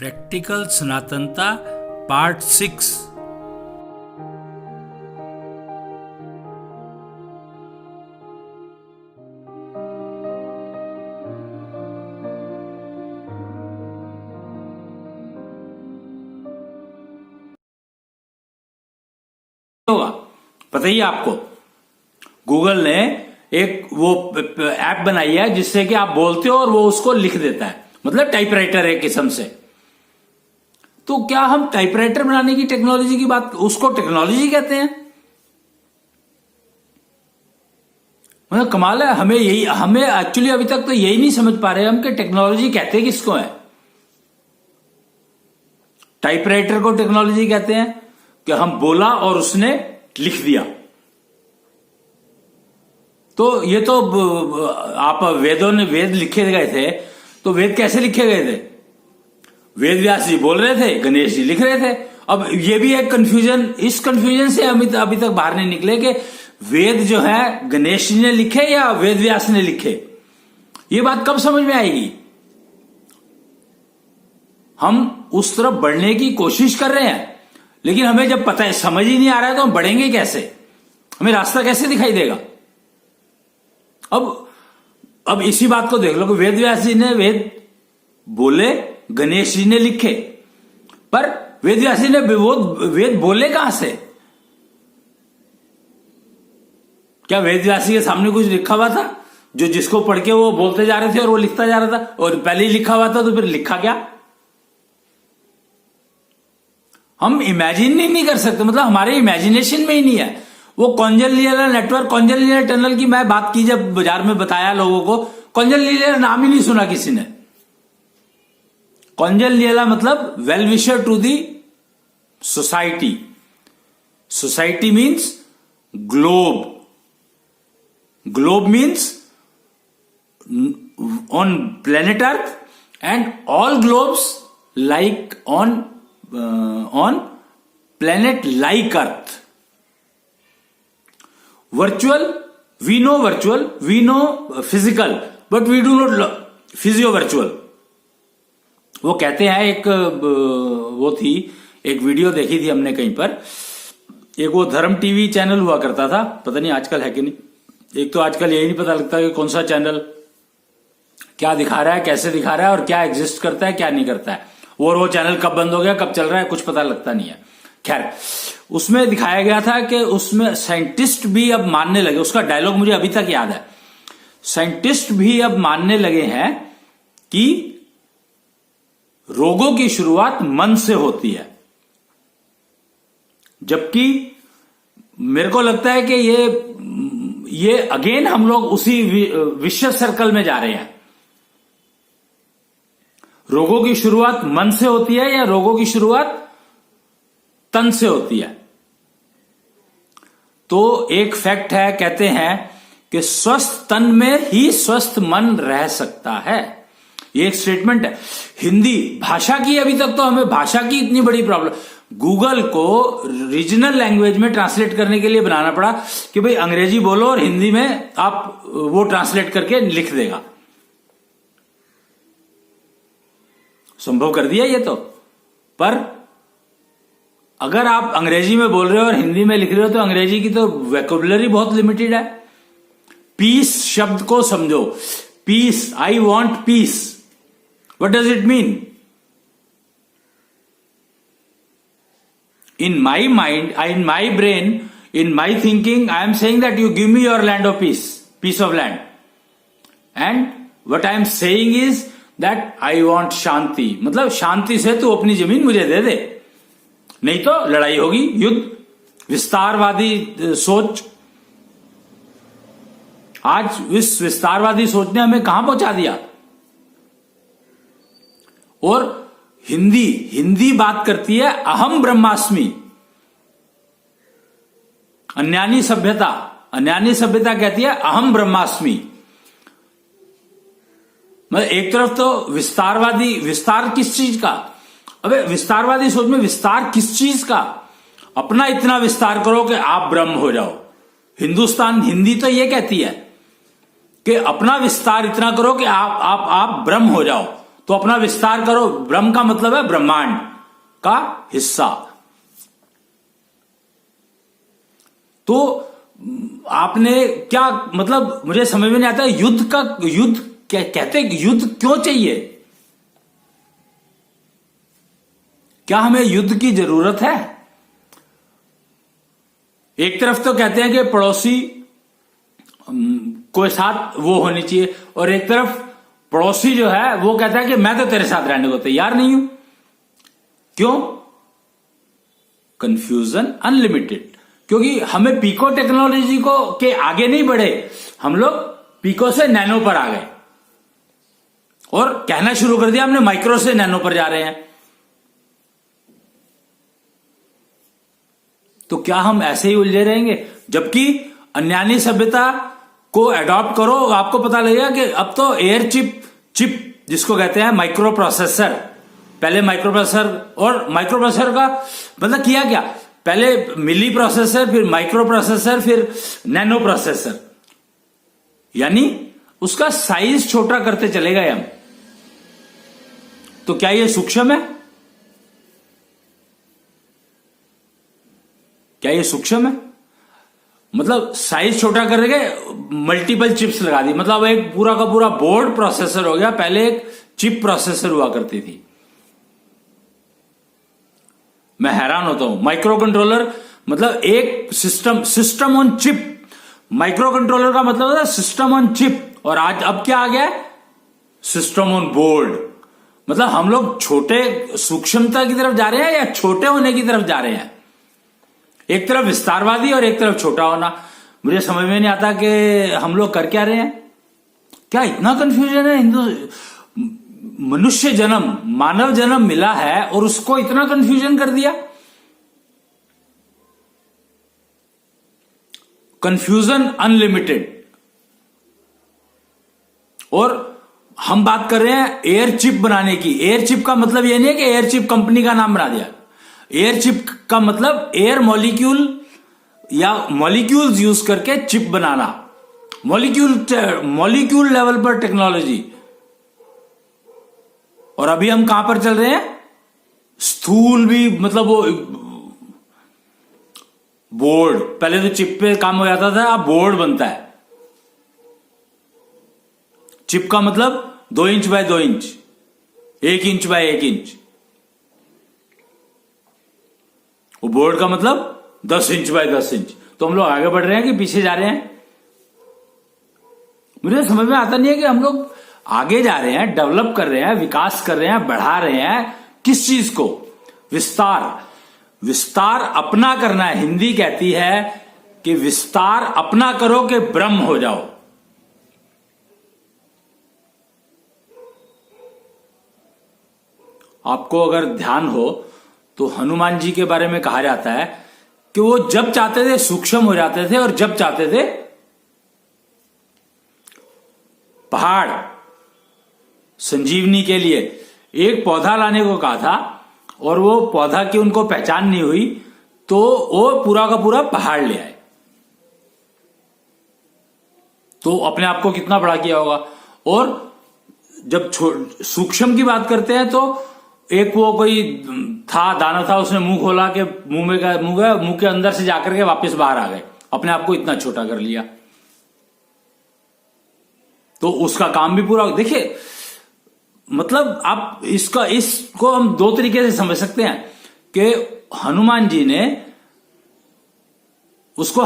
Practical सनातनता part 6। होगा पता ही है आपको। गूगल ने एक वो ऐप बनाई है जिससे कि आप बोलते हो और वो उसको लिख देता है, मतलब टाइपराइटर है किस्म से। तो क्या हम टाइपराइटर बनाने की टेक्नोलॉजी की बात, उसको टेक्नोलॉजी कहते हैं? मतलब कमाल है। हमें एक्चुअली अभी तक तो यही नहीं समझ पा रहे हम कि टेक्नोलॉजी कहते किसको है। टाइपराइटर को टेक्नोलॉजी कहते हैं कि हम बोला और उसने लिख दिया। तो ये तो आप वेद लिखे गए थे, तो वेद कैसे लिखे गए थे? वेद व्यास जी बोल रहे थे, गणेश जी लिख रहे थे। अब ये भी एक कंफ्यूजन, इस कंफ्यूजन से अभी तक बाहर नहीं निकले कि वेद जो है गणेश जी ने लिखे या वेद व्यास ने लिखे। ये बात कब समझ में आएगी? हम उस तरफ बढ़ने की कोशिश कर रहे हैं, लेकिन हमें जब पता है, समझ ही नहीं आ रहा है, तो हम बढ़ेंगे कैसे? हमें रास्ता कैसे दिखाई देगा? अब इसी बात को देख लो कि वेद व्यास जी ने वेद बोले, गणेश जी ने लिखे, पर वेद व्यास जी ने वेद बोले कहां से? क्या वेद व्यास जी के सामने कुछ लिखा हुआ था जो जिसको पढ़ के वो बोलते जा रहे थे और वो लिखता जा रहा था? और पहले ही लिखा हुआ था तो फिर लिखा क्या? हम इमेजिन नहीं कर सकते, मतलब हमारे इमेजिनेशन में ही नहीं है। वो कॉन्जनलियल नेटवर्क, कॉन्जनलियल टनल की मैं बात की जब बाजार में बताया लोगों को, कॉन्जनलियल नाम ही नहीं सुना किसी ने। कॉन्जनलियल मतलब well wisher to the society. Society means globe. Globe means on planet earth and all globes like on planet like earth. Virtual, we know physical, but we do not physio-virtual. वो कहते हैं, एक video देखी थी हमने कहीं पर, एक वो धर्म टीवी चैनल हुआ करता था, पता नहीं आजकल है कि नहीं। एक तो आजकल यही नहीं पता लगता कि कौन सा चैनल क्या दिखा रहा है, कैसे दिखा रहा है और क्या एग्जिस्ट करता है, क्या नहीं करता है। और वो चैनल कब बंद हो गया, कब चल रहा है, कुछ पता लगता नहीं है। खैर, उसमें दिखाया गया था कि उसमें साइंटिस्ट भी अब मानने लगे, उसका डायलॉग मुझे अभी तक याद है, साइंटिस्ट भी अब मानने लगे हैं कि रोगों की शुरुआत मन से होती है। जबकि मेरे को लगता है कि ये अगेन हम लोग उसी विश्व सर्कल में जा रहे हैं। रोगों की शुरुआत मन से होती है या रोगों की शुरुआत तन से होती है? तो एक फैक्ट है, कहते हैं कि स्वस्थ तन में ही स्वस्थ मन रह सकता है। ये एक स्टेटमेंट है। हिंदी भाषा की, अभी तक तो हमें भाषा की इतनी बड़ी प्रॉब्लम, गूगल को रीजनल लैंग्वेज में ट्रांसलेट करने के लिए बनाना पड़ा कि भाई अंग्रेजी बोलो और हिंदी में आप वो ट्रांसलेट करके लिख देगा। संभव कर दिया ये तो। पर अगर आप अंग्रेजी में बोल रहे हो और हिंदी में लिख रहे हो तो अंग्रेजी की तो वोकैबुलरी बहुत लिमिटेड है। पीस शब्द को समझो। Peace, I want peace, what does it mean? In my mind, in my brain, in my thinking, I am saying that you give me your land of peace, peace of land, and what I am saying is that I want शांति। मतलब शांति से तू अपनी जमीन मुझे दे दे, नहीं तो लड़ाई होगी, युद्ध, विस्तारवादी सोच। आज इस विस्तारवादी सोच ने हमें कहां पहुंचा दिया। और हिंदी बात करती है अहम ब्रह्मास्मि। अन्यानी सभ्यता कहती है अहम ब्रह्मास्मि। मतलब एक तरफ तो विस्तार किस चीज का? अबे विस्तारवादी सोच में विस्तार किस चीज का? अपना इतना विस्तार करो कि आप ब्रह्म हो जाओ। हिंदी तो ये कहती है कि अपना विस्तार इतना करो कि आप ब्रह्म हो जाओ। तो अपना विस्तार करो। ब्रह्म का मतलब है ब्रह्मांड का हिस्सा। तो आपने क्या मतलब, मुझे समझ में नहीं आता युद्ध कहते युद्ध क्यों चाहिए? क्या हमें युद्ध की जरूरत है? एक तरफ तो कहते हैं कि पड़ोसी कोई साथ वो होनी चाहिए, और एक तरफ पड़ोसी जो है वो कहता है कि मैं तो तेरे साथ रहने को तैयार नहीं हूं। क्यों? Confusion unlimited. क्योंकि हमें पीको टेक्नोलॉजी को के आगे नहीं बढ़े, हम लोग पीको से नैनो पर आ गए और कहना शुरू कर दिया हमने माइक्रो से नैनो पर जा रहे हैं। तो क्या हम ऐसे ही उलझे रहेंगे? जबकि अन्यानी सभ्यता को अडॉप्ट करो, आपको पता लगेगा कि अब तो एयर चिप जिसको कहते हैं माइक्रो प्रोसेसर, पहले माइक्रो प्रोसेसर, और माइक्रो प्रोसेसर का मतलब किया क्या, पहले मिली प्रोसेसर, फिर माइक्रो प्रोसेसर, फिर नैनो प्रोसेसर, यानी उसका साइज छोटा करते चले गए हम। तो क्या ये सूक्ष्म है? क्या ये सूक्ष्म है? मतलब साइज छोटा कर गए, मल्टीपल चिप्स लगा दी, मतलब एक पूरा का पूरा बोर्ड प्रोसेसर हो गया। पहले एक चिप प्रोसेसर हुआ करती थी। मैं हैरान होता हूं। माइक्रो कंट्रोलर मतलब एक system on chip. Micro controller का मतलब होता है सिस्टम ऑन चिप, और आज अब क्या आ गया है? System on board. मतलब हम लोग छोटे सूक्ष्मता की तरफ जा रहे हैं या छोटे होने की तरफ जा रहे हैं? एक तरफ विस्तारवादी और एक तरफ छोटा होना। मुझे समझ में नहीं आता कि हम लोग कर क्या रहे हैं। क्या इतना कंफ्यूजन है? मनुष्य जन्म, मानव जन्म मिला है और उसको इतना कंफ्यूजन कर दिया। Confusion unlimited. और हम बात कर रहे हैं एयर चिप बनाने की। एयर चिप का मतलब यह नहीं है कि एयर चिप कंपनी का नाम बना दिया। एयर चिप का मतलब एयर मॉलिक्यूल या मॉलिक्यूल्स यूज करके चिप बनाना। मॉलिक्यूल लेवल पर टेक्नोलॉजी। और अभी हम कहां पर चल रहे हैं? स्थूल भी, मतलब वो बोर्ड, पहले तो चिप पे काम हो जाता था, अब बोर्ड बनता है। चिप का मतलब 2 inch by 2 inch, 1 inch by 1 inch. वो बोर्ड का मतलब 10 इंच बाय 10 इंच। तो हम लोग आगे बढ़ रहे हैं कि पीछे जा रहे हैं? मुझे समझ में आता नहीं है कि हम लोग आगे जा रहे हैं, डेवलप कर रहे हैं, विकास कर रहे हैं, बढ़ा रहे हैं किस चीज को? विस्तार अपना करना है। हिंदी कहती है कि विस्तार अपना करो कि ब्रह्म हो जाओ। आपको अगर ध्यान हो तो हनुमान जी के बारे में कहा जाता है कि वो जब चाहते थे सूक्ष्म हो जाते थे, और जब चाहते थे पहाड़। संजीवनी के लिए एक पौधा लाने को कहा था, और वो पौधा की उनको पहचान नहीं हुई, तो वो पूरा का पूरा पहाड़ ले आए। तो अपने आप को कितना बड़ा किया होगा। और जब सूक्ष्म की बात करते हैं तो एक वो कोई था, दाना था, उसने मुंह खोला के मुंह के अंदर से जाकर के वापस बाहर आ गए, अपने आप को इतना छोटा कर लिया। तो उसका काम भी पूरा। देखिए, मतलब आप इसको हम 2 तरीके से समझ सकते हैं कि हनुमान जी ने उसको